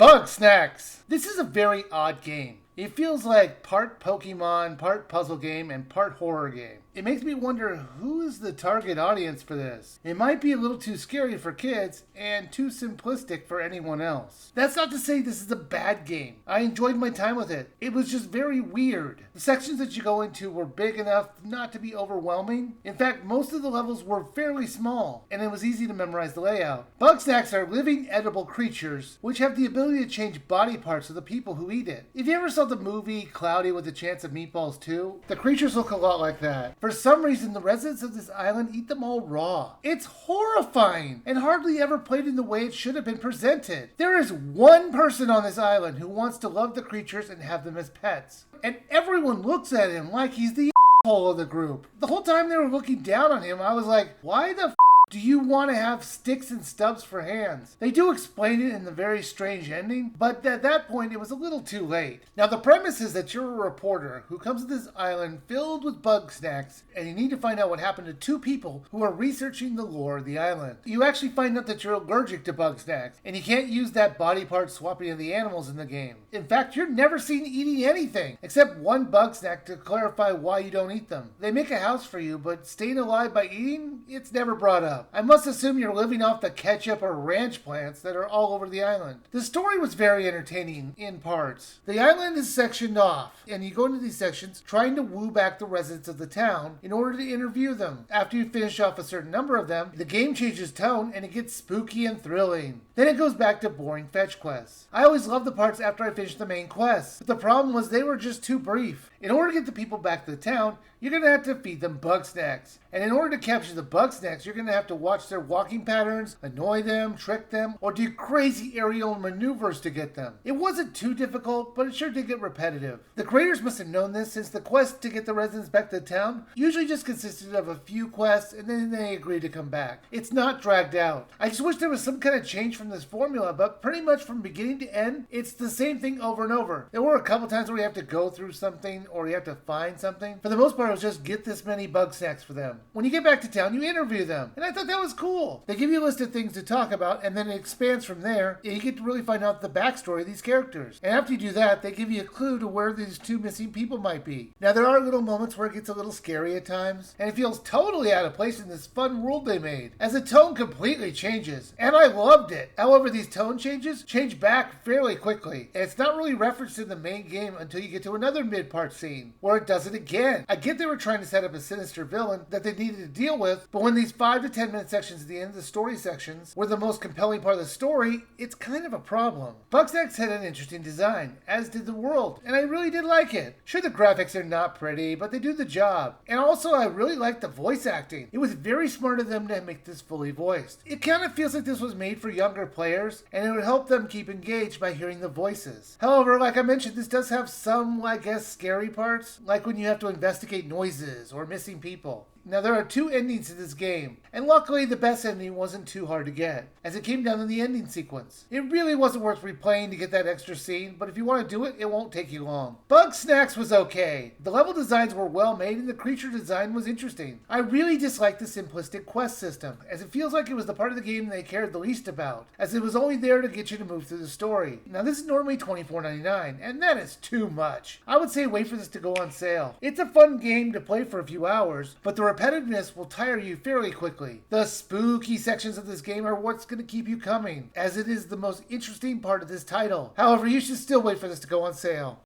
Bugsnax! This is a very odd game. It feels like part Pokemon, part puzzle game, and part horror game. It makes me wonder who is the target audience for this. It might be a little too scary for kids and too simplistic for anyone else. That's not to say this is a bad game. I enjoyed my time with it. It was just very weird. The sections that you go into were big enough not to be overwhelming. In fact, most of the levels were fairly small, and it was easy to memorize the layout. Bugsnax are living edible creatures, which have the ability to change body parts of the people who eat it. If you ever saw the movie Cloudy with a Chance of Meatballs 2, the creatures look a lot like that. For some reason, the residents of this island eat them all raw. It's horrifying and hardly ever played in the way it should have been presented. There is one person on this island who wants to love the creatures and have them as pets. And everyone looks at him like he's the asshole of the group. The whole time they were looking down on him, I was like, why the do you want to have sticks and stubs for hands? They do explain it in the very strange ending, but at that point it was a little too late. Now the premise is that you're a reporter who comes to this island filled with Bugsnax, and you need to find out what happened to two people who are researching the lore of the island. You actually find out that you're allergic to Bugsnax, and you can't use that body part swapping of the animals in the game. In fact, you're never seen eating anything, except one Bugsnax to clarify why you don't eat them. They make a house for you, but staying alive by eating, it's never brought up. I must assume you're living off the ketchup or ranch plants that are all over the island. The story was very entertaining in parts. The island is sectioned off, and you go into these sections trying to woo back the residents of the town in order to interview them. After you finish off a certain number of them, the game changes tone and it gets spooky and thrilling. Then it goes back to boring fetch quests. I always love the parts after I finish the main quests, but the problem was they were just too brief. In order to get the people back to the town, you're going to have to feed them Bugsnax. And in order to capture the Bugsnax, you're going to have to watch their walking patterns, annoy them, trick them, or do crazy aerial maneuvers to get them. It wasn't too difficult, but it sure did get repetitive. The creators must have known this, since the quest to get the residents back to the town usually just consisted of a few quests and then they agreed to come back. It's not dragged out. I just wish there was some kind of change from this formula, but pretty much from beginning to end, it's the same thing over and over. There were a couple times where you have to go through something or you have to find something. For the most part, it was just get this many Bugsnax for them. When you get back to town, you interview them, and I thought that was cool. They give you a list of things to talk about, and then it expands from there, and you get to really find out the backstory of these characters. And after you do that, they give you a clue to where these two missing people might be. Now, there are little moments where it gets a little scary at times, and it feels totally out of place in this fun world they made, as the tone completely changes, and I loved it. However, these tone changes change back fairly quickly, and it's not really referenced in the main game until you get to another mid-part scene, where it does it again. I get they were trying to set up a sinister villain that they needed to deal with, but when these 5 to 10 minute sections at the end of the story sections were the most compelling part of the story, it's kind of a problem. Bugsnax had an interesting design, as did the world, and I really did like it. Sure, the graphics are not pretty, but they do the job. And also, I really liked the voice acting. It was very smart of them to make this fully voiced. It kind of feels like this was made for younger players, and it would help them keep engaged by hearing the voices. However, like I mentioned, this does have some, I guess, scary parts, like when you have to investigate noises or missing people. Now, there are 2 endings to this game, and luckily the best ending wasn't too hard to get, as it came down to the ending sequence. It really wasn't worth replaying to get that extra scene, but if you want to do it, it won't take you long. Bugsnax was okay. The level designs were well made and the creature design was interesting. I really disliked the simplistic quest system, as it feels like it was the part of the game they cared the least about, as it was only there to get you to move through the story. Now, this is normally $24.99, and that is too much. I would say wait for this to go on sale. It's a fun game to play for a few hours, but the repetitiveness will tire you fairly quickly. The spooky sections of this game are what's going to keep you coming, as it is the most interesting part of this title. However, you should still wait for this to go on sale.